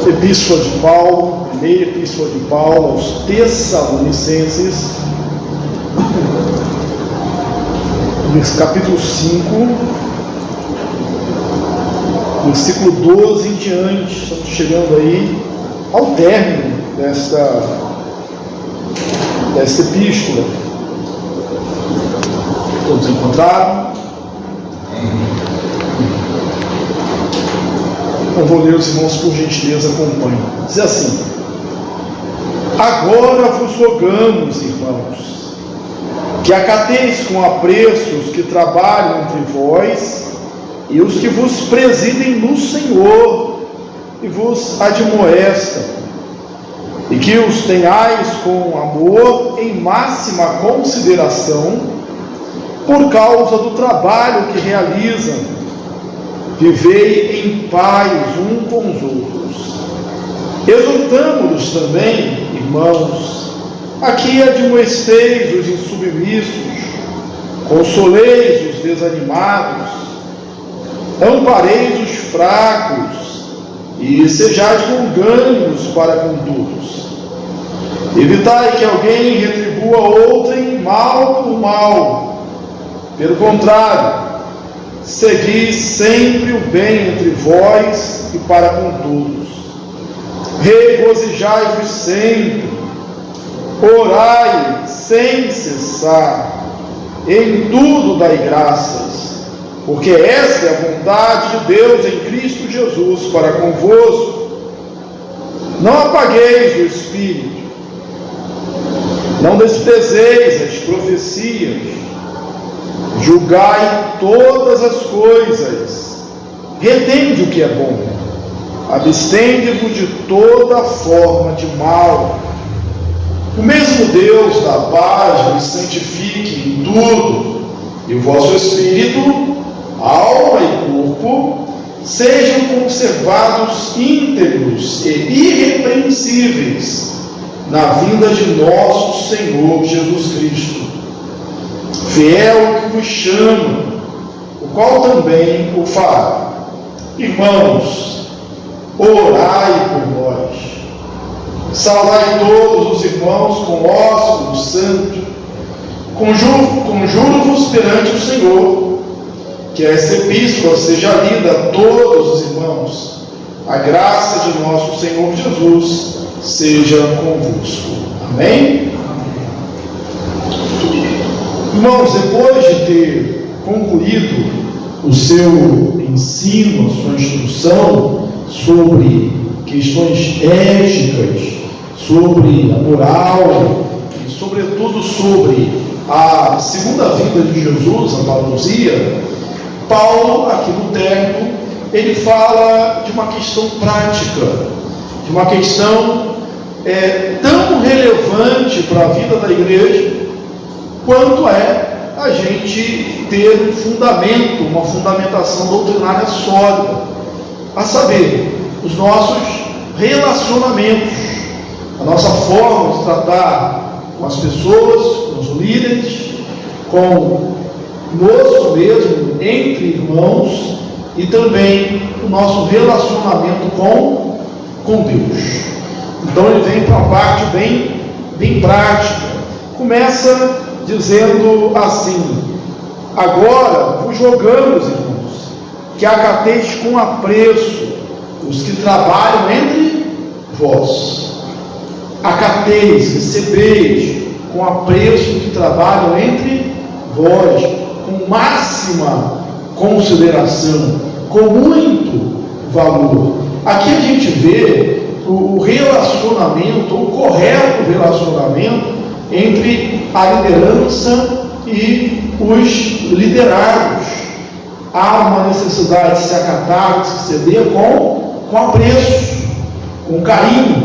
Epístola de Paulo, primeira Epístola de Paulo aos Tessalonicenses, capítulo 5, versículo 12 em diante. Estamos chegando aí ao término desta epístola. Todos encontraram? Então vou ler, os irmãos, por gentileza, acompanhem. Diz assim: agora vos rogamos, irmãos, que acateis com apreço os que trabalham entre vós e os que vos presidem no Senhor e vos admoestam, e que os tenhais com amor em máxima consideração por causa do trabalho que realizam. Vivei em paz um com os outros. Exortamo-los também, irmãos, a que admoesteis os insubmissos, consoleis os desanimados, ampareis os fracos e sejais longânimos para com todos. Evitai que alguém retribua outrem mal por mal. Pelo contrário, segui sempre o bem entre vós e para com todos. Regozijai-vos sempre, orai sem cessar, em tudo dai graças, porque esta é a vontade de Deus em Cristo Jesus para convosco. Não apagueis o Espírito, não desprezeis as profecias, julgai todas as coisas, retende o que é bom, abstende-vos de toda forma de mal. O mesmo Deus da paz vos santifique em tudo, e o vosso espírito, alma e corpo sejam conservados íntegros e irrepreensíveis na vinda de nosso Senhor Jesus Cristo. Fiel que vos chama, o qual também o fará. Irmãos, orai por nós. Saudai todos os irmãos com ósculo santo. Conjuro-vos perante o Senhor, que esta epístola seja lida a todos os irmãos. A graça de nosso Senhor Jesus seja convosco. Amém? Irmãos, depois de ter concluído o seu ensino, a sua instrução sobre questões éticas, sobre a moral e, sobretudo, sobre a segunda vinda de Jesus, a parousia, Paulo, aqui no término, ele fala de uma questão prática, de uma questão tão relevante para a vida da igreja, quanto é a gente ter um fundamento, uma fundamentação doutrinária sólida, a saber, os nossos relacionamentos, a nossa forma de tratar com as pessoas, com os líderes, conosco mesmo, entre irmãos, e também o nosso relacionamento com Deus. Então ele vem para uma parte bem prática. Começa dizendo assim: agora vos rogamos, irmãos, que acateis com apreço os que trabalham entre vós. Acateis, recebeis com apreço os que trabalham entre vós, com máxima consideração, com muito valor. Aqui a gente vê o relacionamento, o correto relacionamento entre a liderança e os liderados. Há uma necessidade de se acatar, de se ceder com apreço, com carinho,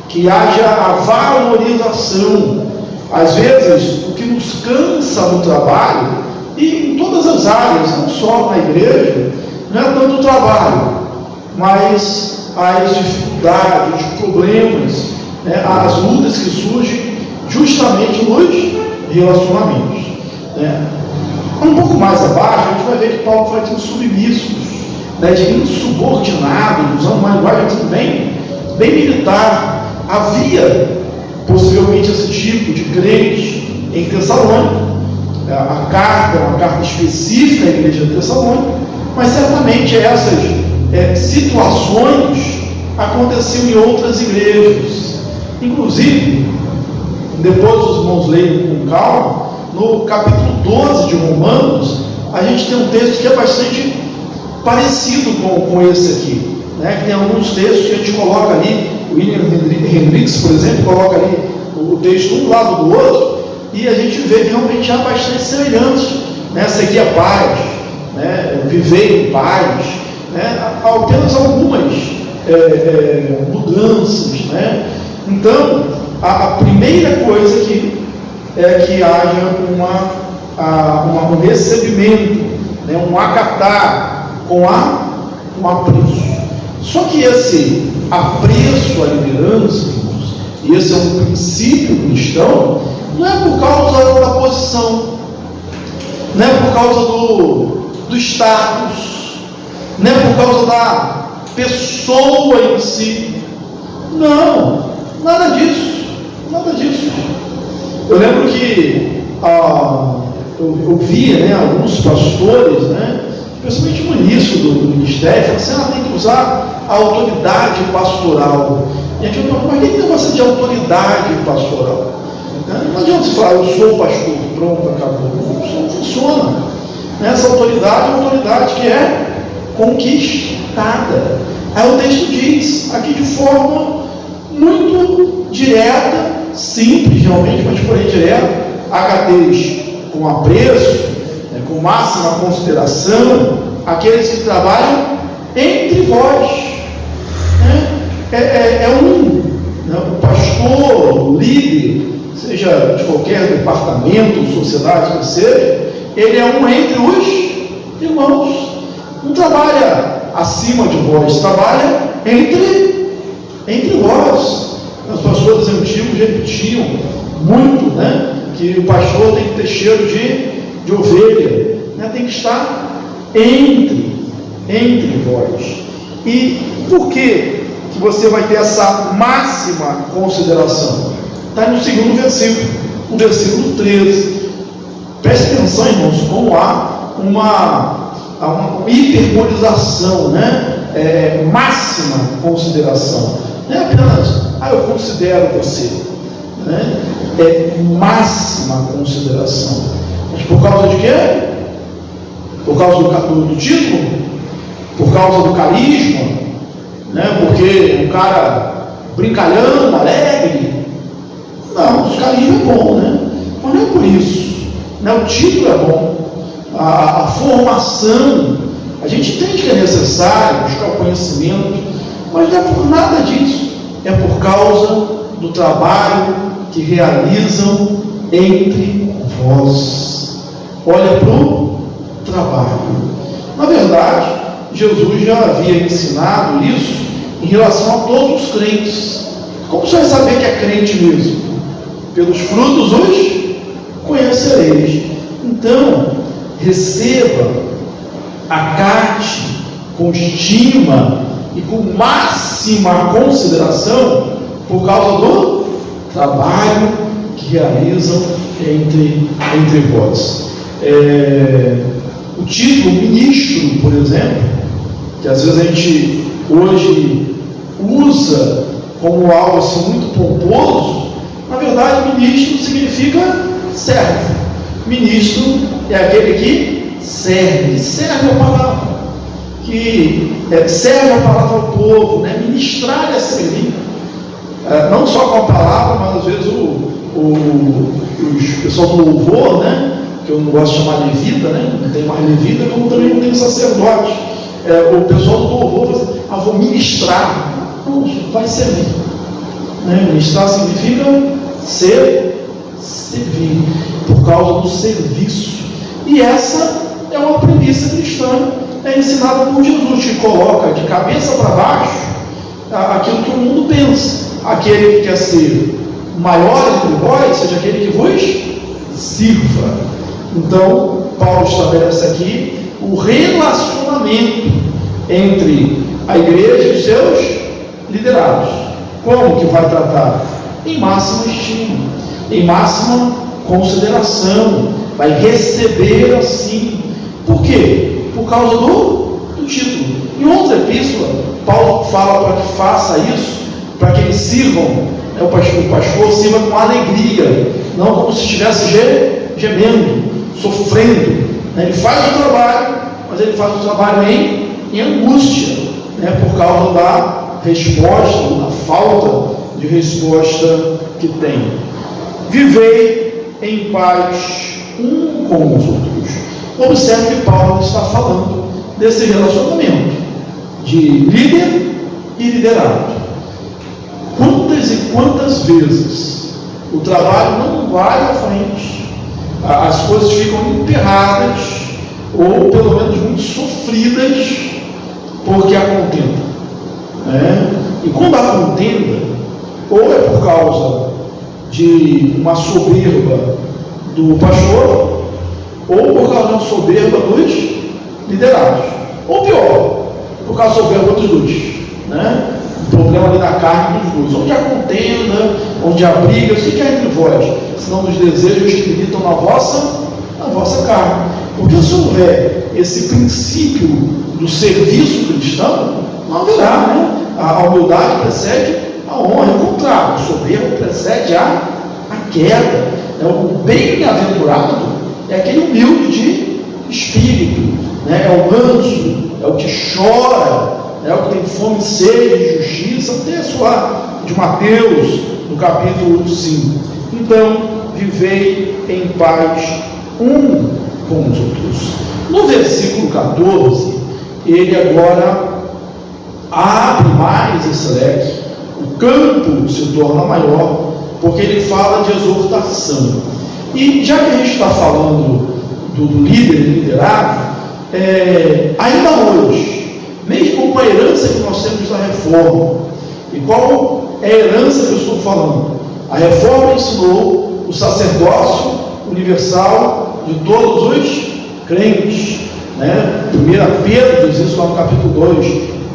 que haja a valorização. Às vezes, o que nos cansa no trabalho, e em todas as áreas, não só na igreja, não é tanto o trabalho, mas as dificuldades, os problemas, as lutas que surgem justamente nos relacionamentos. Um pouco mais abaixo, a gente vai ver que Paulo fala de submissos, de insubordinados, usando uma linguagem bem bem militar. Havia possivelmente esse tipo de crente em Tessalônica. A carta é uma carta específica à igreja de Tessalônica, mas certamente essas situações aconteciam em outras igrejas. Inclusive, depois os irmãos leiam com calma, no capítulo 12 de Romanos, a gente tem um texto que é bastante parecido com esse aqui, né? Que tem alguns textos que a gente coloca ali, o William Hendricks, por exemplo, coloca ali o texto um lado do outro, e a gente vê que realmente há bastante semelhança, né? Seguir a paz, né? Viver em paz, né? Há apenas algumas mudanças, né? Então, a primeira coisa aqui é que haja um recebimento, né? Um acatar com apreço. Só que esse apreço à liderança, e esse é um princípio cristão, não é por causa da posição, não é por causa do status, não é por causa da pessoa em si. Não, nada disso, nada disso. Eu lembro que eu via, né, alguns pastores, né, principalmente no início do ministério, falavam assim: tem que usar a autoridade pastoral. E aqui eu falo: mas que negócio de autoridade pastoral? Não adianta você falar: eu sou pastor, pronto, acabou. Isso não funciona. Essa autoridade é uma autoridade que é conquistada. Aí o texto diz, aqui de forma muito direta, simples realmente, mas porém direta: acateis com apreço, com máxima consideração, aqueles que trabalham entre vós. O pastor, o líder, seja de qualquer departamento, sociedade que seja, ele é um entre os irmãos. Não trabalha acima de vós, trabalha entre vós. Os pastores antigos repetiam muito, né, que o pastor tem que ter cheiro de ovelha, né, tem que estar entre vós. E por que você vai ter essa máxima consideração? Está no segundo versículo, o versículo 13. Preste atenção, irmãos, como há uma hiperbolização, né? Máxima consideração. Não é apenas: eu considero você, né? É máxima consideração. Mas por causa de quê? Por causa do título? Por causa do carisma? Né? Porque um cara brincalhão, alegre? Não, o carisma é bom, né? Mas não é por isso, né? O título é bom, a formação, a gente entende que é necessário buscar o conhecimento, mas não é por nada disso, é por causa do trabalho que realizam entre vós. Olha para o trabalho. Na verdade, Jesus já havia ensinado isso em relação a todos os crentes. Como você vai saber que é crente mesmo? Pelos frutos os conhecereis. Então, receba, acate com estima e com máxima consideração por causa do trabalho que realizam entre vós. O título ministro, por exemplo, que às vezes a gente hoje usa como algo assim muito pomposo, na verdade ministro significa servo. Ministro é aquele que serve a palavra, que serve a palavra ao povo, né? Ministrar é servir, não só com a palavra, mas às vezes o pessoal do louvor, né? Que eu não gosto de chamar levita, né? Não tem mais levita, como também não tem sacerdote. O pessoal do louvor fala assim: vou ministrar. Não, vai servir, né? Ministrar significa servir, por causa do serviço. E essa é uma premissa cristã, ensinada por Jesus, que coloca de cabeça para baixo aquilo que o mundo pensa. Aquele que quer ser maior entre vós, seja aquele que vos sirva. Então, Paulo estabelece aqui o relacionamento entre a igreja e os seus liderados. Como que vai tratar? Em máxima estima, em máxima consideração, vai receber assim. Por quê? Por causa do título. Em outra epístola, Paulo fala para que faça isso, para que eles sirvam, o pastor sirva com alegria, não como se estivesse gemendo, sofrendo. Ele faz o trabalho, mas ele faz o trabalho em angústia, por causa da resposta, da falta de resposta que tem. Vivei em paz um com os outros. Observe que Paulo está falando desse relacionamento de líder e liderado. Quantas e quantas vezes o trabalho não vai à frente, as coisas ficam emperradas, ou pelo menos muito sofridas, porque há contenda. E quando há contenda, ou é por causa de uma soberba do pastor, ou por causa de uma soberba dos liderados, ou pior, por causa da soberba dos dois. O problema ali na carne dos dois, onde há contenda, onde há briga, o que é entre vós? Senão dos desejos que militam na vossa carne. Porque se houver esse princípio do serviço cristão, não haverá, A humildade precede a honra, é o contrário, o soberbo precede a queda. O bem-aventurado é aquele humilde de espírito, é o manso, é o que chora, é o que tem fome e sede de justiça. O texto lá de Mateus, no capítulo 5. Então, vivei em paz um com os outros. No versículo 14, ele agora abre mais esse leque, o campo se torna maior, porque ele fala de exortação. E já que a gente está falando do líder e liderado, ainda hoje, mesmo com a herança que nós temos da reforma, e qual é a herança que eu estou falando? A reforma ensinou o sacerdócio universal de todos os crentes. 1 Pedro diz isso lá no capítulo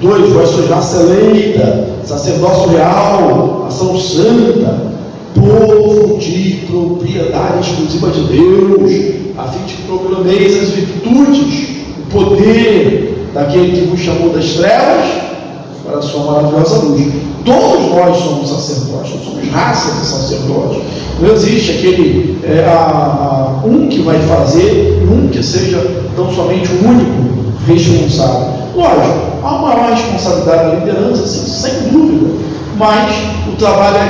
2, vós sois raça eleita, sacerdócio real, nação santa, povo de propriedade exclusiva de Deus, a fim de que proclameis as virtudes, o poder daquele que vos chamou das trevas para a sua maravilhosa luz. Todos nós somos sacerdotes, nós somos raça de sacerdotes. Não existe aquele um que vai fazer e um que seja tão somente o único responsável. Lógico, há uma maior responsabilidade da liderança, sem dúvida, mas o trabalho é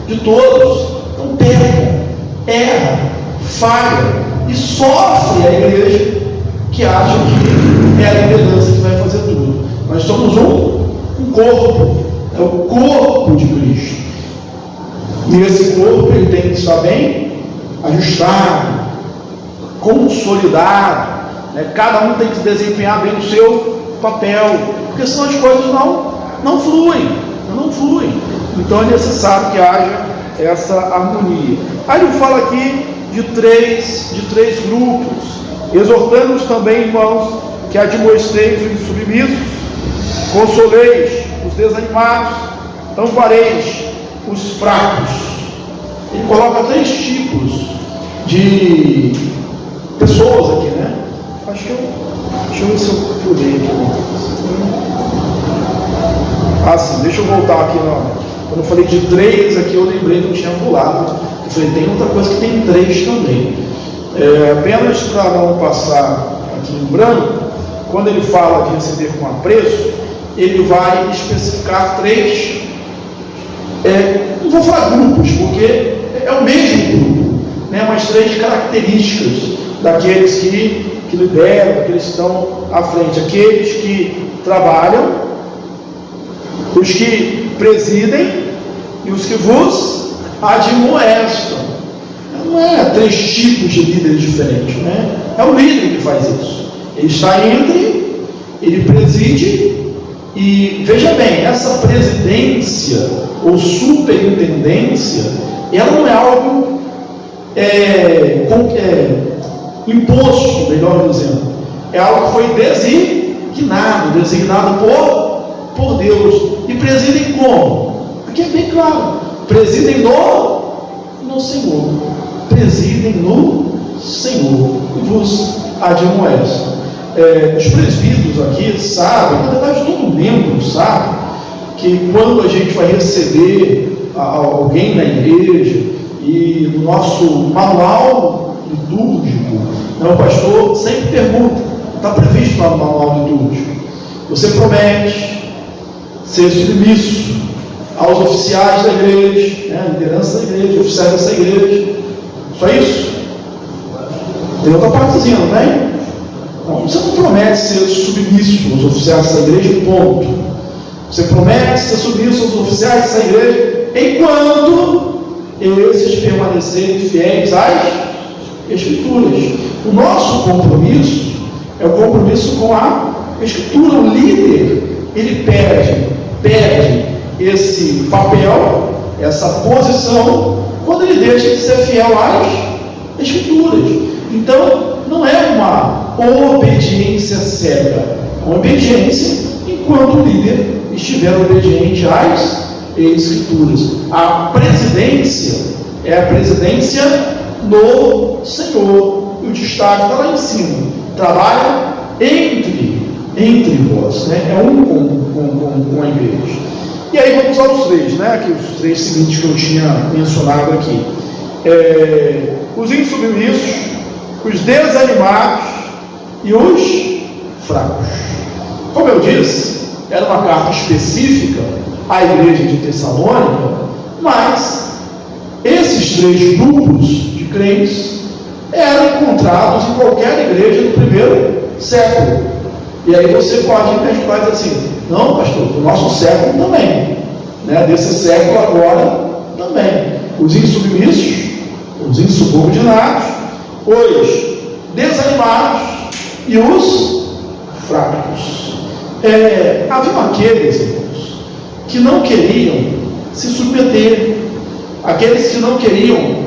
de todos. Então peca, erra, falha e sofre a igreja que acha que é a liderança que vai fazer tudo. Nós somos um corpo, é o corpo de Cristo. E esse corpo ele tem que estar bem ajustado, consolidado. Cada um tem que desempenhar bem o seu papel, porque senão as coisas não fluem. Então é necessário que haja essa harmonia. Aí ele fala aqui de três grupos. Exortando-os também, irmãos, que admoesteis os insubmissos, consoleis os desanimados, ampareis os fracos. Ele coloca 3 tipos de pessoas aqui, Deixa eu ver se eu pulei aqui. Sim, deixa eu voltar aqui. Quando eu falei de 3 aqui, eu lembrei que eu tinha pulado. Eu falei, tem outra coisa que tem 3 também. Apenas para não passar aqui em branco, quando ele fala de receber com apreço, ele vai especificar 3, não vou falar grupos, porque é o mesmo grupo, mas 3 características daqueles que lideram, aqueles que estão à frente, aqueles que trabalham, os que presidem e os que vos admoestam. Não é 3 tipos de líderes diferentes, é o líder que faz isso. Ele está entre, ele preside, e veja bem, essa presidência ou superintendência, ela não é algo imposto, melhor dizendo, é algo que foi designado por Deus. E presidem como? Aqui é bem claro: presidem no Senhor. Presidem no Senhor. E vos admoesto. Os presbíteros aqui sabem, na verdade todo membro sabe, que quando a gente vai receber alguém na igreja, e no nosso manual litúrgico, o pastor sempre pergunta, está previsto lá no manual litúrgico: você promete ser submisso aos oficiais da igreja, a liderança da igreja, oficiais dessa igreja? Só isso? Tem outra partezinha, não tem? Não, você não promete ser submisso aos oficiais dessa igreja, ponto. Você promete ser submisso aos oficiais dessa igreja enquanto esses permanecerem fiéis às Escrituras. O nosso compromisso é o compromisso com a Escritura. O líder, ele perde esse papel, essa posição, quando ele deixa de ser fiel às Escrituras. Então, não é uma obediência cega, é uma obediência enquanto o líder estiver obediente às Escrituras. A presidência é a presidência no Senhor. E o destaque está lá em cima: trabalha entre vós, é um com a igreja. E aí vamos aos três, aqui, os três seguintes que eu tinha mencionado aqui: os insubmissos, os desanimados e os fracos. Como eu disse, era uma carta específica à igreja de Tessalônica, mas esses três grupos de crentes eram encontrados em qualquer igreja do primeiro século. E aí você pode perguntar e dizer assim: não, pastor, do nosso século também, desse século agora também. Os insubmissos, os insubordinados, os desanimados e os fracos. Haviam aqueles, irmãos, que não queriam se submeter, aqueles que não queriam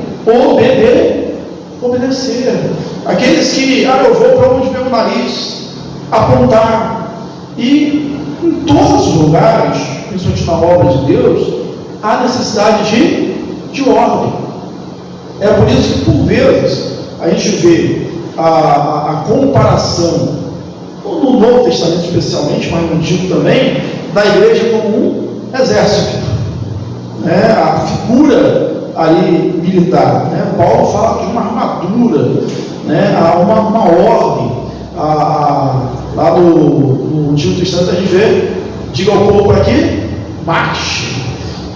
obedecer, aqueles que, eu vou para onde meu nariz apontar. E em todos os lugares, principalmente na obra de Deus, há necessidade de ordem. É por isso que, por vezes, a gente vê a comparação, no Novo Testamento especialmente, mas no Antigo também, da igreja como um exército, a figura ali militar, Paulo fala de uma armadura, uma ordem. Lá no Antigo Testamento a gente vê: diga ao povo para que marche.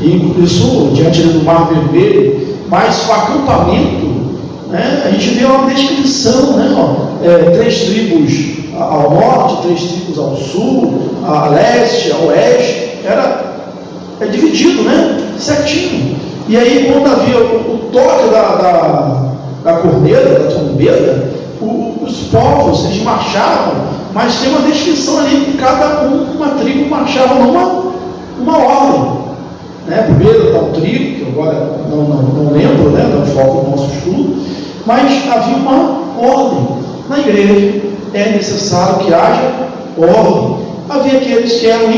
E isso diante do Mar Vermelho. Mas o acampamento, a gente vê uma descrição, 3 tribos ao norte, 3 tribos ao sul, a leste, a oeste, é dividido, certinho. E aí, quando havia o toque da corneta, da trombeta, os povos, eles marchavam, mas tem uma descrição ali que uma tribo marchava numa ordem. Primeiro tal tribo, que agora não lembro, não foco no nosso estudo, mas havia uma ordem. Na igreja é necessário que haja ordem. Havia aqueles que eram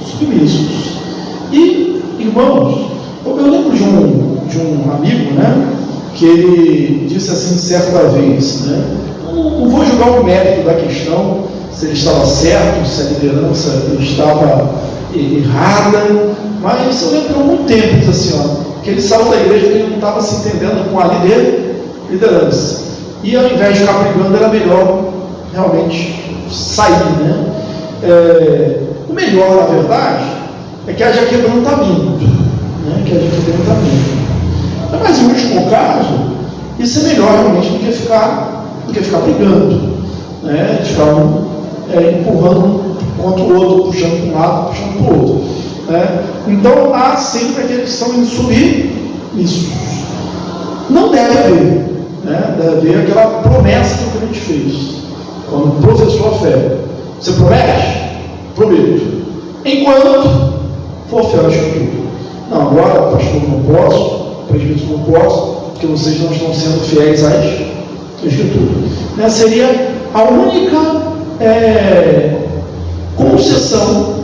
submissos. E, irmãos, eu lembro de um amigo, que ele disse assim certa vez, não vou julgar o mérito da questão, se ele estava certo, se a liderança estava errada, mas eu lembro que há algum tempo ele disse assim, que ele saiu da igreja porque ele não estava se entendendo com a liderança, e ao invés de ficar brigando, era melhor realmente sair, o melhor, na verdade, é que haja quebrantamento, mas em último caso, isso é melhor realmente do que ficar brigando, de ficar empurrando contra o outro, puxando para um lado, puxando para o outro. Então há sempre aqueles que são insubmissos. Não deve haver, deve haver aquela promessa que o crente fez quando professou a fé. Você promete? Prometo. Enquanto for fiel à Escritura. Não, agora, pastor, não posso, presbítero, não posso, porque vocês não estão sendo fiéis às Escrituras. Seria a única concessão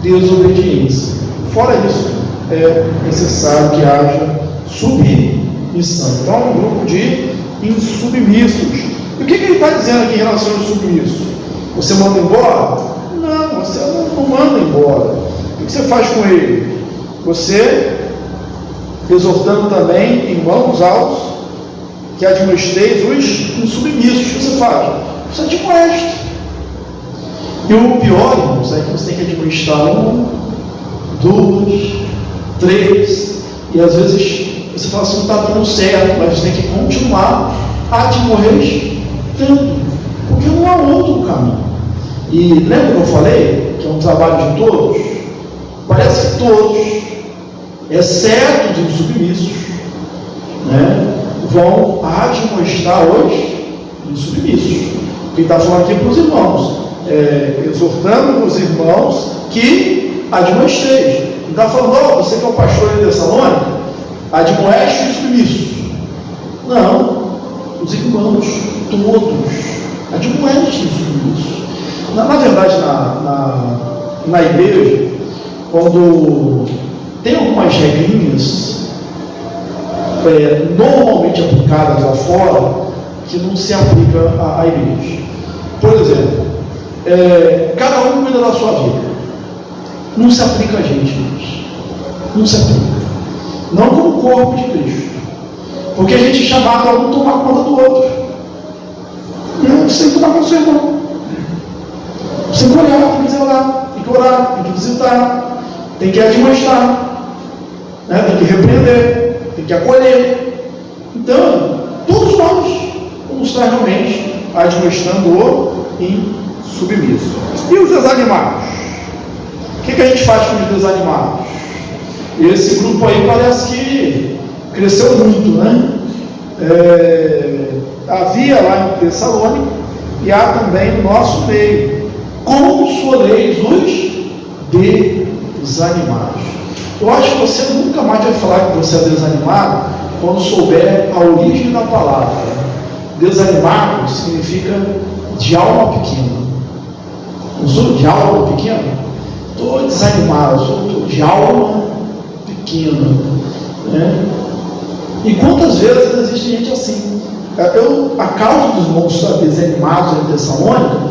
desobediência. Fora isso, é necessário que haja submissão. Então, é um grupo de insubmissos. E o que ele está dizendo aqui em relação aos submissos? Você manda embora? Não, você não manda embora. O que você faz com ele? Você, exortando também, irmãos, aos que admoesteis os insubmissos. O que você faz? Você admoesta. E o pior, irmãos, é que você tem que administrar 1, 2, 3, e às vezes você fala assim, não está dando certo, mas você tem que continuar admoestando, porque não há outro caminho. E lembra que eu falei que é um trabalho de todos? Parece que todos, exceto os insubmissos, vão admoestar os insubmissos. Quem está falando aqui para os irmãos, exortando os irmãos que admoesteis. Ele está falando, você que é o pastor de Tessalônica, admoeste os submissos. Não, os irmãos todos admoestem os submissos. Na verdade, na igreja, quando tem algumas regrinhas normalmente aplicadas lá fora, que não se aplica à igreja. Por exemplo, cada um cuida da sua vida. Não se aplica a gente, irmãos. Não se aplica. Não como corpo de Cristo. Porque a gente é chamado a um tomar conta do outro. Você tem que tomar conta do seu irmão. Você tem que olhar, tem que zelar, tem que orar, tem que visitar, tem que admoestar, tem que repreender, tem que acolher. Então, todos nós vamos estar realmente admoestando o insubmisso. E os desanimados? O que a gente faz com os desanimados? Esse grupo aí parece que cresceu muito, né? Havia lá em Tessalônica e há também no nosso meio. Consoleis os desanimados. Eu acho que você nunca mais vai falar que você é desanimado quando souber a origem da palavra. Desanimado significa de alma pequena. Não sou de alma pequena? Estou desanimado, estou de alma pequena. E quantas vezes existe gente assim? A causa dos irmãos estar desanimados em Tessalônica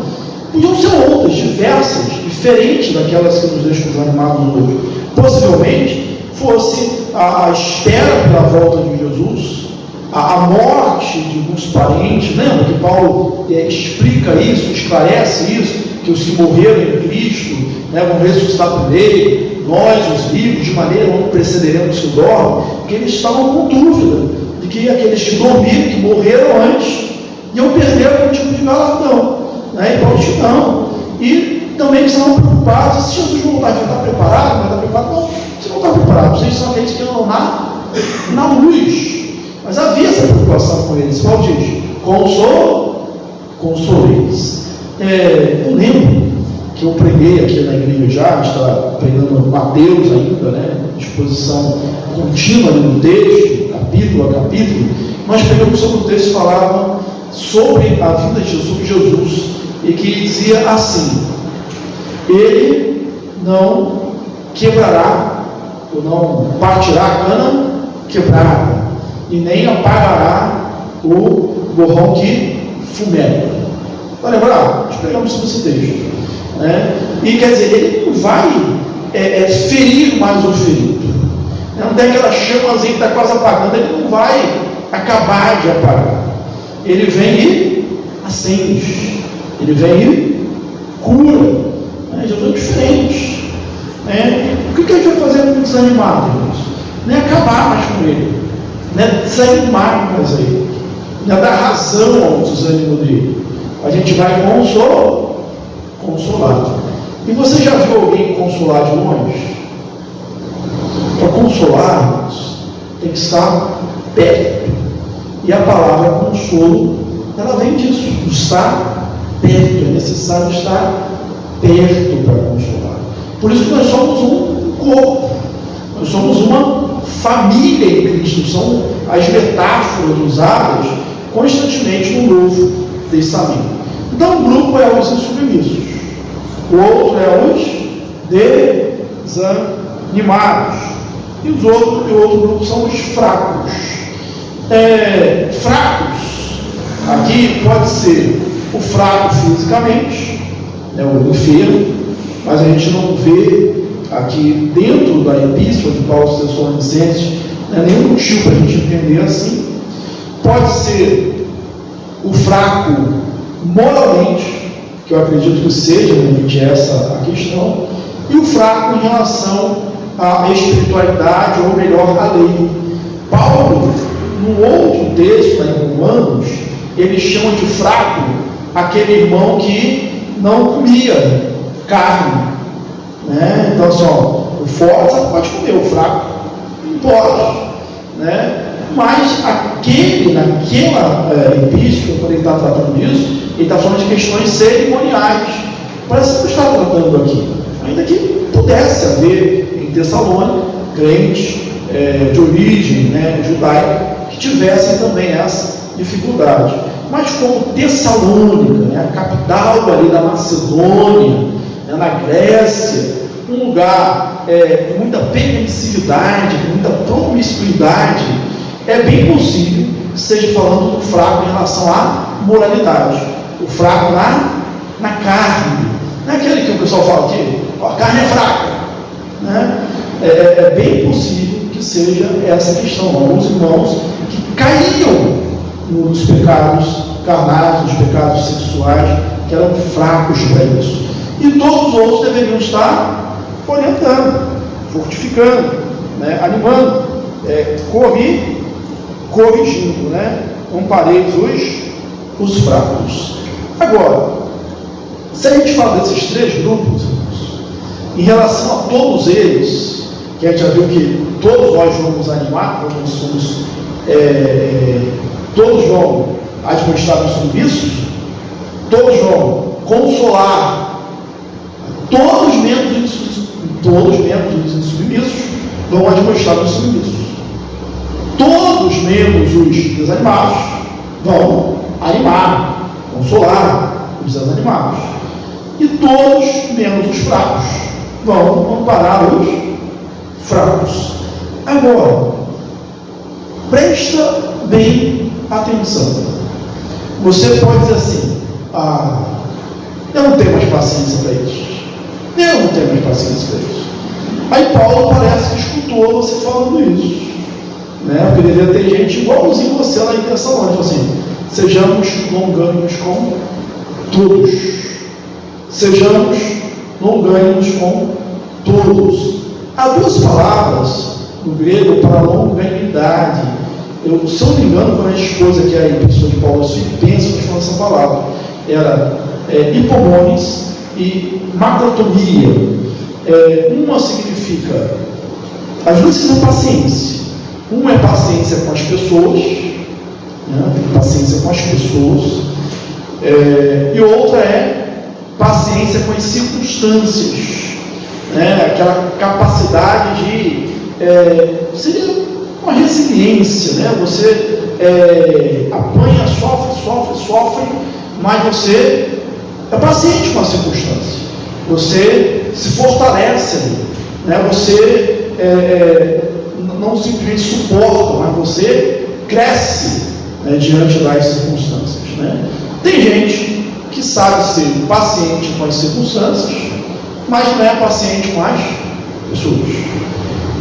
podiam ser outras, diversas, diferentes daquelas que nos deixam desanimados hoje. Possivelmente fosse a espera pela volta de Jesus, a morte de alguns parentes. Lembra que Paulo explica isso, esclarece isso, que os que morreram em Cristo vão ressuscitar primeiro, nós, os vivos, de maneira onde precederemos que dormem, porque eles estavam com dúvida de que aqueles que dormiram, que morreram antes, iam perder algum tipo de galardão. E Paulo disse não. E também eles estavam preocupados, se Jesus voltar, vai estar preparado? Vai estar preparado? Não, você não está preparado, vocês são aqueles que andam na luz. Mas havia essa preocupação com eles. Paulo diz, consoleis. Eu lembro que eu preguei aqui na igreja já, a gente está pregando Mateus ainda, exposição contínua no texto, capítulo a capítulo. Nós pregamos sobre o texto que falava sobre a vida de Jesus, e que dizia assim: ele não quebrará, ou não partirá a cana quebrada, e nem apagará o borrão que fumega. Para lembrar, nós pegamos sobre esse texto, e quer dizer, ele não vai ferir mais o ferido, não tem aquela chamazinha que está quase apagando, ele não vai acabar de apagar, ele vem e acende, ele vem e cura. Jesus é diferente. O que a gente vai fazer com o desanimado, irmãos? Não é acabar mais com ele, não é desanimar mais ele, não é dar razão ao desânimo dele. A gente vai consolar. E você já viu alguém consolar de longe? Para consolar, irmãos, tem que estar perto. E a palavra consolo, ela vem disso, estar perto. É necessário estar perto para consolar. Por isso que nós somos um corpo, nós somos uma família em Cristo. São as metáforas usadas constantemente no Novo Testamento. Então, um grupo é os insubmissos, o outro é os desanimados. E o outro grupo são os fracos. Fracos, aqui pode ser o fraco fisicamente, o enfermo, mas a gente não vê aqui dentro da epístola de Paulo aos Tessalonicenses nenhum motivo para a gente entender assim. Pode ser o fraco moralmente, que eu acredito que seja realmente essa a questão, e o fraco em relação à espiritualidade, ou melhor, à lei. Paulo, no outro texto, em Romanos, ele chama de fraco aquele irmão que não comia carne. Então, assim, o forte pode comer, o fraco não pode. Mas naquela epístola, quando ele está tratando disso, ele está falando de questões cerimoniais. Parece que não está tratando aqui. Ainda que pudesse haver em Tessalônica crentes de origem judaica que tivessem também essa dificuldade. Mas como Tessalônica, a capital ali da Macedônia, na Grécia, um lugar com muita permissividade, com muita promiscuidade, é bem possível que esteja falando do fraco em relação à moralidade. O fraco na carne. Não é aquele que o pessoal fala aqui, a carne é fraca. É bem possível que seja essa questão. Alguns irmãos que caíam nos pecados carnais, nos pecados sexuais, que eram fracos para isso. E todos os outros deveriam estar orientando, fortificando, animando, corrigindo, compareis os fracos. Agora, se a gente fala desses três grupos, em relação a todos eles, que a gente já viu que todos nós vamos animar, todos vão admoestar os submissos, todos vão consolar, todos menos os insubmissos vão admoestar os submissos. Todos menos os desanimados vão animar, consolar os desanimados. E todos menos os fracos vão amparar os fracos. Agora, presta bem atenção. Você pode dizer assim: eu não tenho mais paciência para isso. Eu não tenho mais paciência para isso. Aí Paulo parece que escutou você falando isso. Porque deveria ter gente igualzinho você lá em Tessalônica, assim: sejamos longânimos com todos. Sejamos longânimos com todos. Há duas palavras no grego para longanimidade. Se eu não me engano, quando a gente expôs aqui a epístola de Paulo aos Filipenses, nós falamos essa palavra. Era hipomones e macrotomia. Uma significa, as duas são paciência. Uma é paciência com as pessoas, paciência com as pessoas, e outra é paciência com as circunstâncias, aquela capacidade de seria uma resiliência, você apanha, sofre, mas você é paciente com a circunstância, você se fortalece, você não simplesmente suporta, mas você cresce diante das circunstâncias. Tem gente que sabe ser paciente com as circunstâncias, mas não é paciente com as pessoas.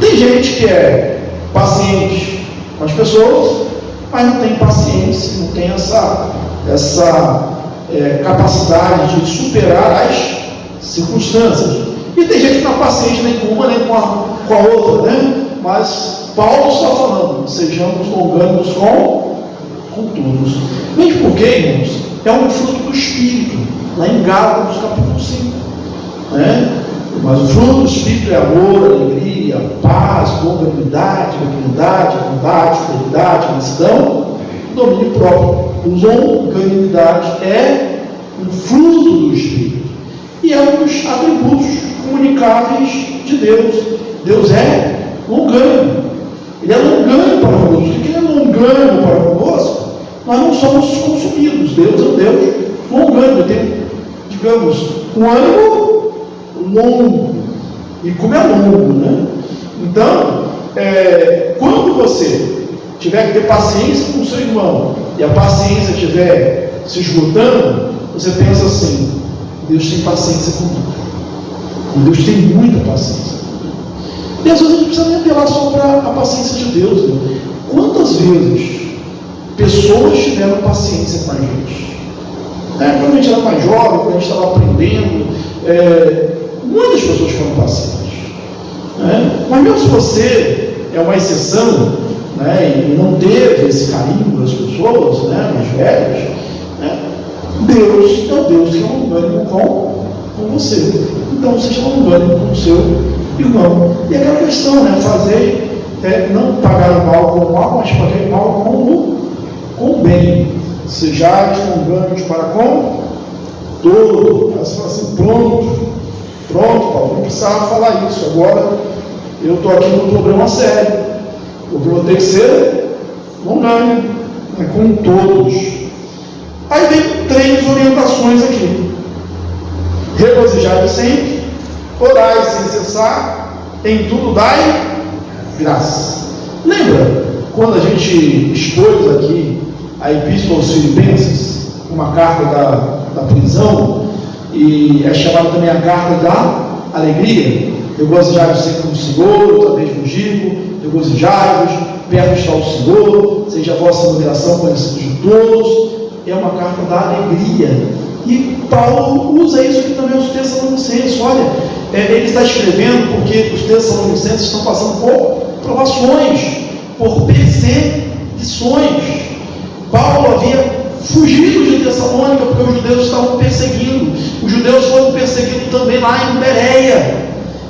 Tem gente que é paciente com as pessoas, mas não tem paciência, não tem essa capacidade de superar as circunstâncias. E tem gente que não é paciente nem com uma nem com a outra, Mas Paulo está falando: sejamos longânimos com todos. Mesmo porque, irmãos, é um fruto do Espírito, lá em Gálatas, capítulo 5. Mas o fruto do Espírito é amor, alegria, paz, longanimidade, benignidade, bondade, fidelidade, mansidão, domínio próprio. Longanimidade é um fruto do Espírito e é um dos atributos comunicáveis de Deus. Deus é longânimo. Ele é longânimo para conosco. Se ele é longânimo para conosco, nós não somos consumidos. Deus é um Deus longânimo. Ele tem, digamos, um ânimo longo. E como é longo, né? Então, quando você tiver que ter paciência com o seu irmão, e a paciência estiver se esgotando, você pensa assim: Deus tem paciência comigo. Deus tem muita paciência. E às vezes a gente precisa nem apelar só para a paciência de Deus, né? Quantas vezes pessoas tiveram paciência com a gente? Quando a gente era mais jovem, quando a gente estava aprendendo, muitas pessoas foram pacientes. Mas mesmo se você é uma exceção, e não teve esse carinho das pessoas, mais velhas, Deus é o Deus que é longânimo com você. Então seja longânimo com o seu irmão. E aquela questão, fazer, não pagar o mal com o mal, mas pagar o mal com o bem. Sejais longânimos para com todo. Aí você fala assim: pronto, Paulo, não precisava falar isso. Agora eu estou aqui num problema sério, porque eu vou ter que ser longânimo com todos. Aí vem 3 orientações aqui: regozijai sempre, orai sem cessar, em tudo dai graça. Lembra quando a gente expôs aqui a Epístola aos Filipenses, uma carta da prisão, e é chamada também a carta da alegria? Regozijai-vos sempre no Senhor, outra vez vos digo, regozijai-vos, perto está o Senhor, seja a vossa moderação conhecida de todos. É uma carta da alegria. E Paulo usa isso aqui também aos Tessalonicenses. Olha, ele está escrevendo porque os Tessalonicenses estão passando por provações, por perseguições. Paulo havia fugido de Tessalônica porque os judeus estavam perseguindo. Os judeus foram perseguidos também lá em Bereia.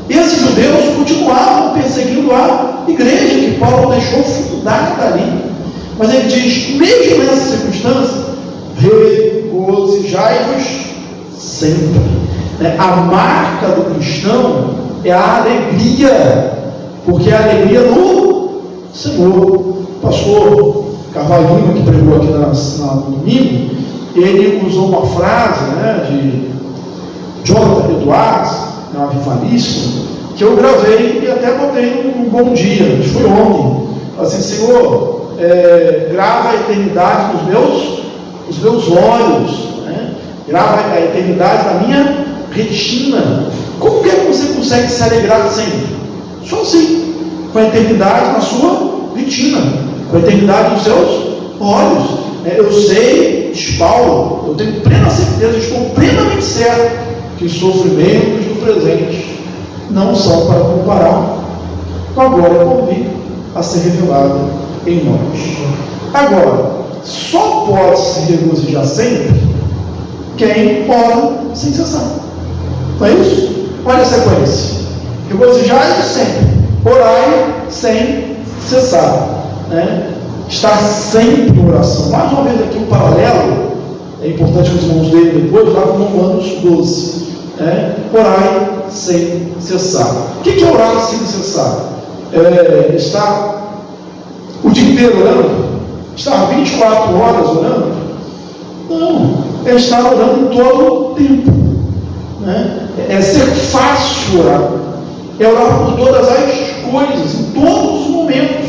Esses judeus continuavam perseguindo a igreja que Paulo deixou fundada ali. Mas ele diz, mesmo nessa circunstância, regozijai-vos sempre. A marca do cristão é a alegria, porque é a alegria do Senhor. O pastor Carvalho Lima, que pregou aqui no domingo, ele usou uma frase de Jonathan Edwards, um avivalista, que eu gravei e até botei num bom dia, foi ontem. Assim: Senhor, grava a eternidade nos meus olhos, grava a eternidade na minha retina. Como que você consegue se alegrar sempre? Só assim, com a eternidade na sua retina, com a eternidade nos seus olhos. Eu sei, diz Paulo, eu tenho plena certeza, estou plenamente certo que os sofrimentos do presente não são para comparar com a glória por vir a ser revelada em nós. Agora, só pode se regozijar sempre quem ora sem cessar. Não é isso? Olha a sequência: regozijai sempre, orai sem cessar. Estar sempre em oração. Mais uma vez aqui um paralelo, é importante que os irmãos dele depois, lá com Romanos 12. Orai sem cessar. O que é orar sem cessar? Estar o dia inteiro orando? Estar 24 horas orando? Não, é estar orando em todo o tempo. É ser fácil orar. É orar por todas as coisas, em todos os momentos.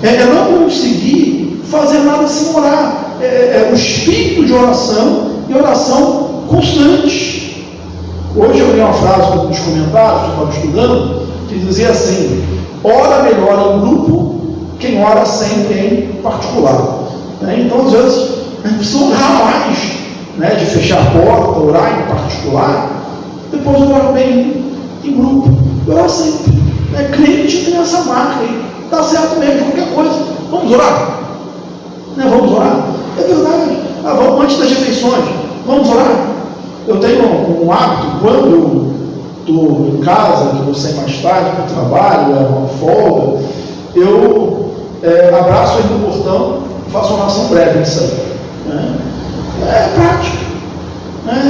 É não conseguir fazer nada sem orar. É o espírito de oração e oração constante. Hoje eu li uma frase nos comentários que eu estava estudando, que dizia assim: ora melhor em grupo quem ora sempre em particular. Então às vezes a gente precisa orar mais, de fechar a porta, orar em particular, depois orar bem em grupo, orar sempre. Crente tem essa marca aí, dá certo mesmo, qualquer coisa. Vamos orar? Vamos orar? É verdade. Vamos antes das refeições, vamos orar? Eu tenho um hábito, quando eu estou em casa, que eu saio mais tarde para o trabalho, é uma folga, eu abraço ele no portão e faço uma oração breve disso aí. É prático.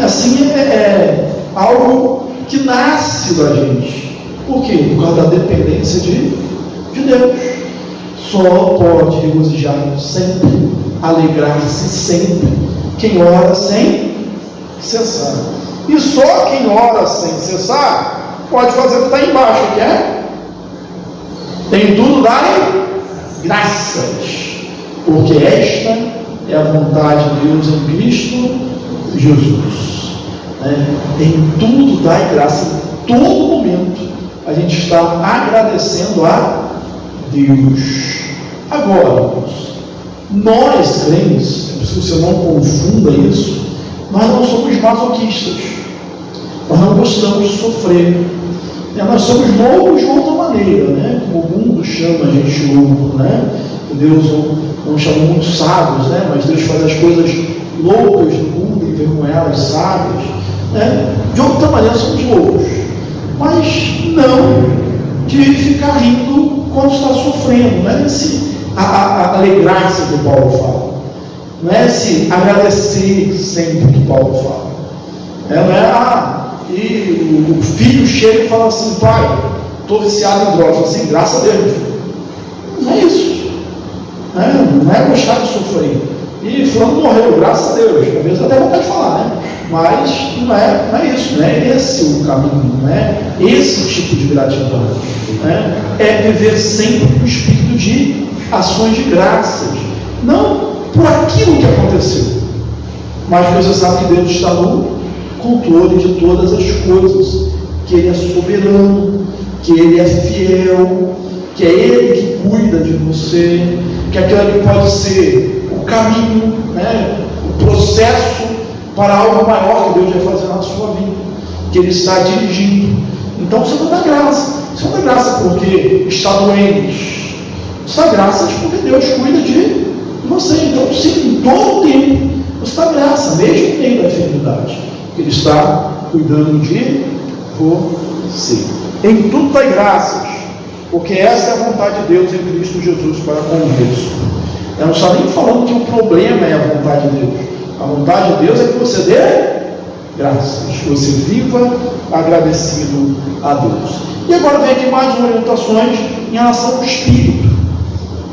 Assim é algo que nasce da gente. Por quê? Por causa da dependência de Deus. Só pode regozijar sempre, alegrar-se sempre quem ora sem cessar. E só quem ora sem cessar pode fazer o que está embaixo, que é: em tudo dai graças, porque esta é a vontade de Deus em Cristo Jesus. Em tudo dai graça, em todo momento a gente está agradecendo a Deus. Agora, nós crentes, é preciso que você não confunda isso, nós não somos masoquistas, nós não gostamos de sofrer, nós somos loucos de outra maneira, como o mundo chama a gente louco, Deus não chama muito sábios, mas Deus faz as coisas loucas do mundo e vê com elas sábias, de outra maneira somos loucos, mas não de ficar rindo quando está sofrendo, não é a alegrar-se que Paulo fala, não é esse agradecer sempre que Paulo fala, não é e o filho chega e fala assim: pai, estou viciado em drogas, assim, graças a Deus, filho. Não é isso, não é gostar de sofrer, e fulano morreu, graças a Deus, às vezes até vontade de falar, mas não é isso, não é esse o caminho, não é esse tipo de gratidão, é viver sempre com o espírito de ações de graças, não por aquilo que aconteceu, mas você sabe que Deus está no controle de todas as coisas, que Ele é soberano, que Ele é fiel, que é Ele que cuida de você, que aquilo ali pode ser o caminho, o processo para algo maior que Deus vai fazer na sua vida, que Ele está dirigindo. Então você não dá graça, você não dá graça porque está doente, você dá graça porque Deus cuida de você. Então sim, em todo o tempo você dá graça, mesmo no meio da enfermidade, Ele está cuidando de você. Em tudo dai graças, porque essa é a vontade de Deus em Cristo Jesus para convosco. Eu não estou nem falando que o problema é a vontade de Deus. A vontade de Deus é que você dê graças, que você viva agradecido a Deus. E agora vem aqui mais orientações em relação ao Espírito,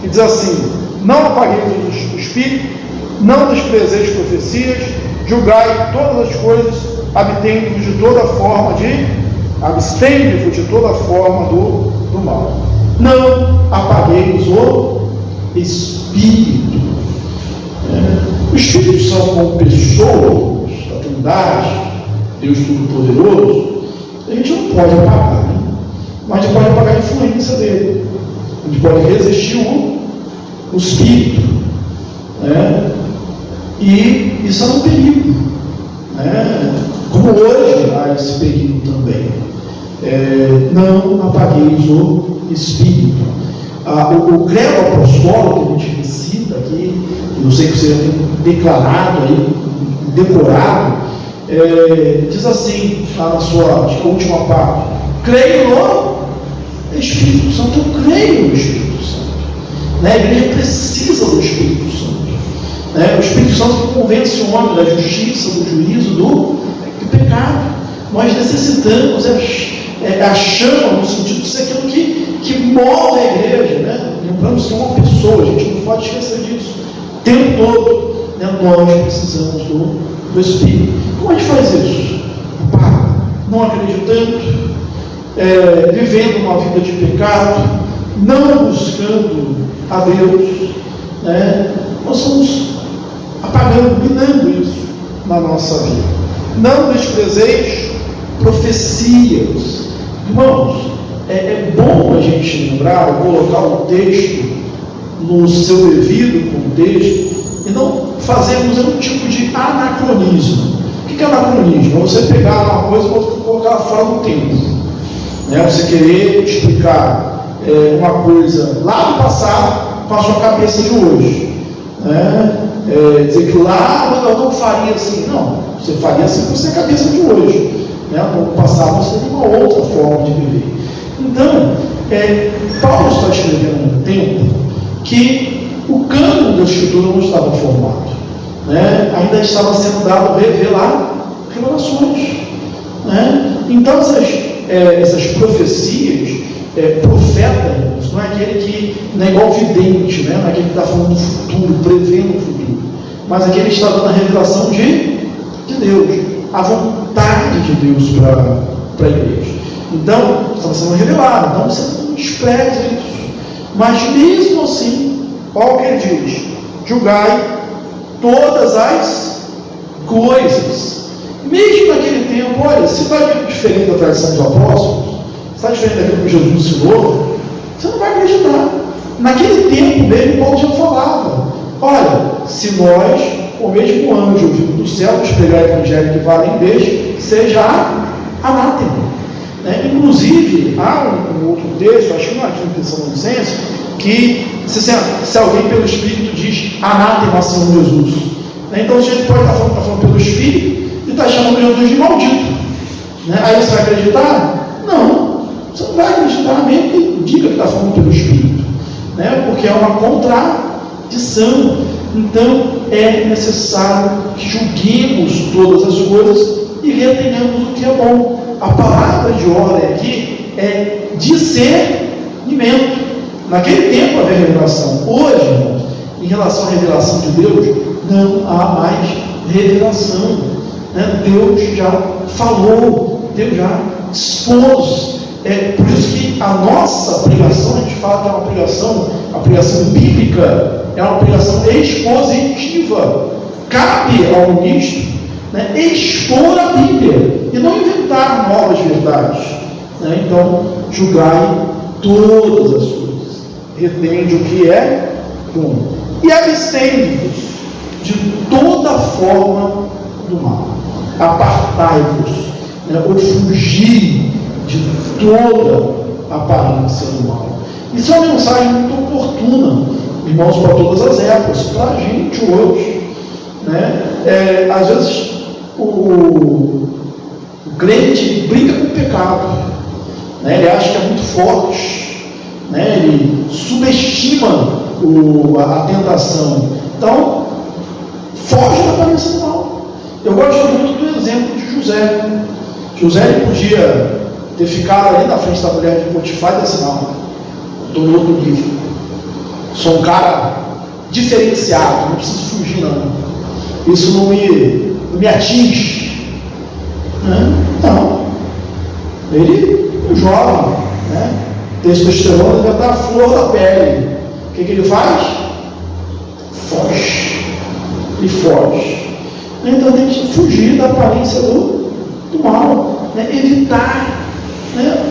que diz assim: não apagueis o Espírito, não desprezeis profecias, julgai todas as coisas, abstende-vos de toda forma do mal. Não apagueis o Espírito. O Espírito Santo, como pessoa da Trindade, Deus Todo-Poderoso, a gente não pode apagar, mas a gente pode apagar a influência dele. A gente pode resistir o Espírito, e isso é um perigo, como hoje há esse perigo também. Não apagueis o Espírito. O credo apostólico que a gente cita aqui, eu sei que você já tem declarado aí, decorado, diz assim, na sua última parte: creio no Espírito Santo. Eu creio no Espírito Santo. A igreja precisa do Espírito Santo. O Espírito Santo que convence o homem da justiça, do juízo, do pecado. Nós necessitamos a chama, no sentido de ser aquilo que move a igreja, Lembramos que é uma pessoa, a gente não pode esquecer disso. O tempo todo, nós precisamos do Espírito. Como a gente faz isso? Não acreditando, vivendo uma vida de pecado, não buscando a Deus, nós estamos apagando, minando isso na nossa vida. Não desprezeis profecias. Irmãos, é bom a gente lembrar, colocar o texto no seu devido contexto e não fazermos um tipo de anacronismo. O que é anacronismo? É você pegar uma coisa e colocar ela fora do tempo. Você querer explicar uma coisa lá do passado com a sua cabeça de hoje. Dizer que lá eu não faria assim. Não, você faria assim com a sua cabeça de hoje. No passado você tem uma outra forma de viver. Então, Paulo está escrevendo num tempo que o cânon da Escritura não estava formado, ainda estava sendo dado revelações. Então, essas profecias, profetas, não é aquele que não é igual vidente, não é aquele que está falando do futuro, prevendo o futuro, mas aquele que está dando a revelação de Deus, a vontade de Deus para a igreja. Então, estava sendo revelado, então você não despreza isso. Mas mesmo assim, olha o que ele diz: julgai todas as coisas. Mesmo naquele tempo, olha, se está diferente da tradição dos apóstolos, se está diferente daquilo que Jesus ensinou, você não vai acreditar. Naquele tempo mesmo, Paulo já falava: olha, se nós, ou mesmo anjo vindo do céu, nos pregar o evangelho que vale em vez, seja anátema. Inclusive, há um outro texto, acho que não é aqui em Tessalonicenses, que se alguém pelo Espírito diz anátema, Senhor Jesus. Então a gente pode estar falando pelo Espírito e está chamando Jesus de maldito. Aí você vai acreditar? Não, você não vai acreditar, mesmo que diga que está falando pelo Espírito, porque é uma contradição. Então é necessário que julguemos todas as coisas e retenhamos o que é bom. A palavra de ordem aqui é discernimento. Naquele tempo havia revelação. Hoje, irmãos, em relação à revelação de Deus, não há mais revelação. Deus já falou, Deus já expôs. Por isso que a nossa pregação, a gente fala que é a pregação bíblica, é uma pregação expositiva. Cabe ao ministro expor a Bíblia e não inventar novas verdades. Então, julgai todas as coisas, retende o que é bom e abstende-vos de toda forma do mal. Apartai-vos, ou fugir de toda aparência do mal. Isso é uma mensagem muito oportuna, irmãos, para todas as épocas, para a gente hoje. Às vezes o crente brinca com o pecado, ele acha que é muito forte, ele subestima a tentação. Então, foge da aparência do mal. Eu gosto muito do exemplo de José. José ele podia ter ficado ali na frente da mulher de Potifar e disse: não, estou no outro nível, sou um cara diferenciado, não preciso fugir não, isso não me atinge. Não, ele é jovem, testosterona já está à flor da pele. O que ele faz? Foge. E foge. Então tem que fugir da aparência do mal, evitar.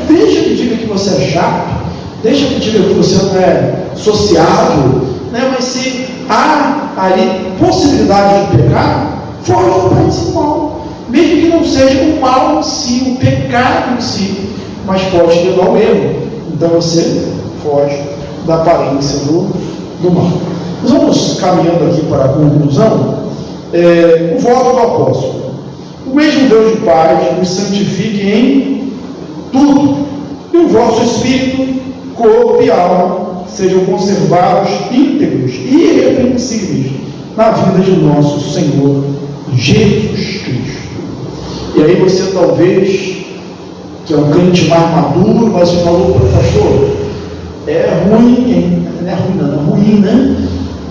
Deixa que diga que você é chato, deixa que diga que você não é sociável, mas se há ali possibilidade de pecar, foge da aparência do mal. Mesmo que não seja o mal em si, o pecado em si, mas pode levar ao erro. Então você foge da aparência do mal. Nós vamos caminhando aqui para a conclusão. O voto do apóstolo: o mesmo Deus de paz nos santifique em tudo, e o vosso espírito, corpo e alma sejam conservados íntegros e irrepreensíveis na vida de nosso Senhor Jesus Cristo. E aí você talvez, que é um crente mais maduro, mas você falou: pastor, é ruim, não é ruim não, é ruim,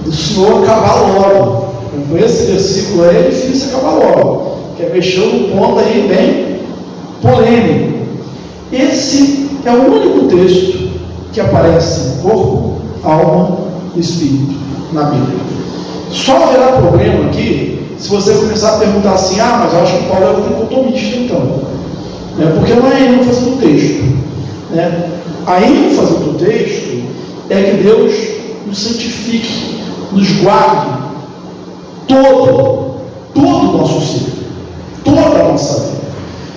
do senhor acabar logo. Com esse versículo aí é difícil acabar logo, que é mexer no ponto aí bem polêmico. Esse é o único texto que aparece corpo, alma e espírito na Bíblia. Só haverá problema aqui se você começar a perguntar assim: mas eu acho que Paulo é um dicotomista então, porque não é a ênfase do texto. A ênfase do texto é que Deus nos santifique, nos guarde todo o nosso ser, toda a nossa vida.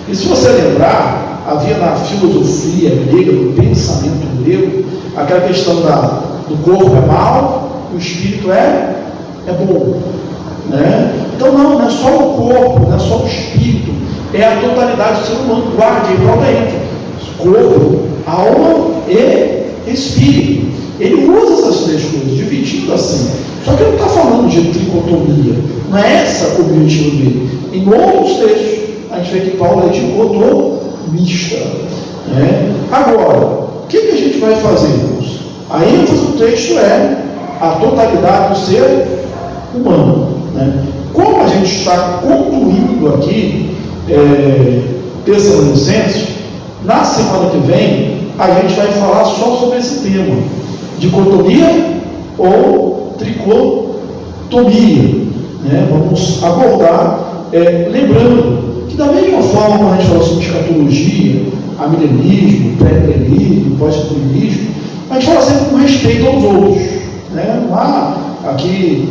E se você lembrar, havia na filosofia grega, no pensamento grego, aquela questão do corpo é mau e o espírito é bom. Então não é só o corpo, não é só o espírito, é a totalidade do ser humano. Guarde aí, volta aí: corpo, alma e espírito. Ele usa essas três coisas, dividindo assim. Só que ele não está falando de tricotomia, não é esse o objetivo dele. Em outros textos a gente vê que Paulo é dicotomista. Agora, o que a gente vai fazer, irmãos? A ênfase do texto é a totalidade do ser humano. Como a gente está concluindo aqui Tessalonicenses, Na semana que vem, a gente vai falar só sobre esse tema: dicotomia ou tricotomia. Né? Vamos abordar, lembrando que, da mesma forma, quando a gente fala sobre escatologia, amilenismo, pré-milenismo, pós-milenismo, a gente fala sempre com respeito aos outros. Né? Não há aqui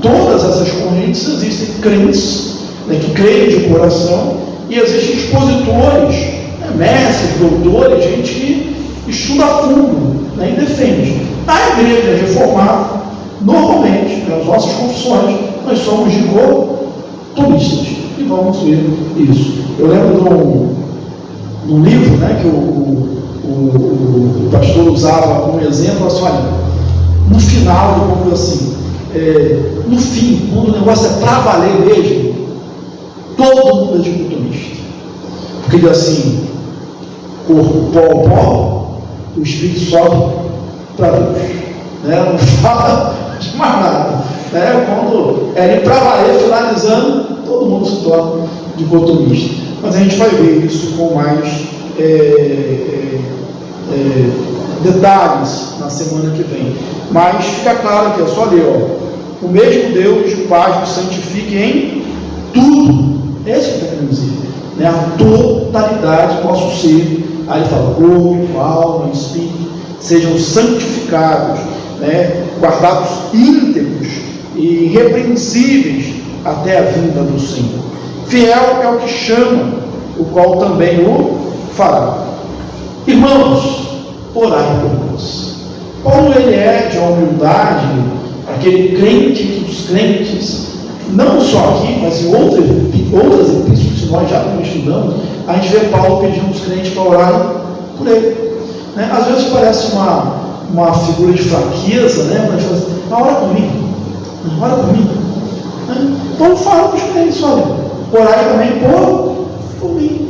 todas essas correntes. Existem crentes, né, que creem de coração, e existem expositores, né, mestres, doutores, gente que estuda a fundo, né, e defende. Na igreja reformada, normalmente, nas nossas confissões, nós somos dicotomistas, e vamos ver isso. Eu lembro de um livro, né, que o pastor usava como exemplo, assim: olha, no final, vamos assim, no fim, quando o negócio é para valer mesmo, todo mundo é dicotomista. Porque ele diz assim: corpo, pó, o espírito sobe para Deus. Né? Não fala de mais nada. Né? Quando ir para valer, finalizando, todo mundo se torna dicotomista. Mas a gente vai ver isso com mais detalhes na semana que vem. Mas fica claro que é só ler, ó: o mesmo Deus, o Pai, nos santifique em tudo. É isso que está querendo dizer, né? A totalidade do nosso ser. Aí ele fala: corpo, alma, espírito sejam santificados, né? Guardados íntegros e irrepreensíveis até a vinda do Senhor. Fiel é o que chama, o qual também o fará. Irmãos, orai por nós. Paulo, ele é de humildade, aquele crente dos crentes, não só aqui, mas em outras epístolas que nós já estudamos, a gente vê Paulo pedindo aos crentes para orarem por ele. Né? Às vezes parece uma figura de fraqueza, né? Mas fala assim: ora comigo, ora comigo. Né? Então fala para os crentes: olha, orai também por mim.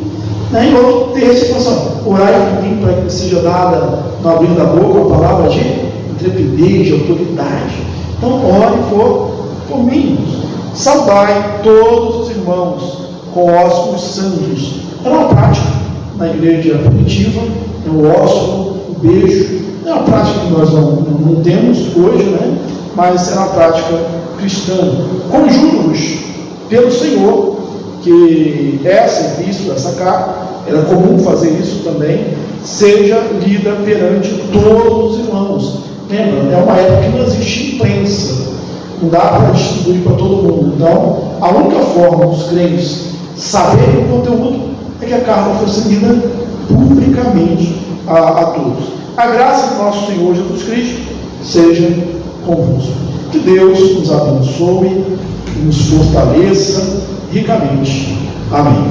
Né? E outro texto fala assim: orai por mim, para que seja dada no abrir da boca uma palavra de intrepidez, de autoridade. Então ore por mim. Saudai todos os irmãos com ósculos santos. Era uma prática na igreja primitiva, o ósculo, o beijo. É uma prática que nós não temos hoje, né? Mas é uma prática cristã. Conjuro-vos pelo Senhor que essa epístola, essa carta, era comum fazer isso também, seja lida perante todos os irmãos. Lembra? É uma época que não existe imprensa. Não dá para distribuir para todo mundo. Então, a única forma dos crentes saberem o conteúdo é que a carta fosse lida publicamente a todos. A graça do nosso Senhor Jesus Cristo seja convosco. Que Deus nos abençoe e nos fortaleça ricamente. Amém.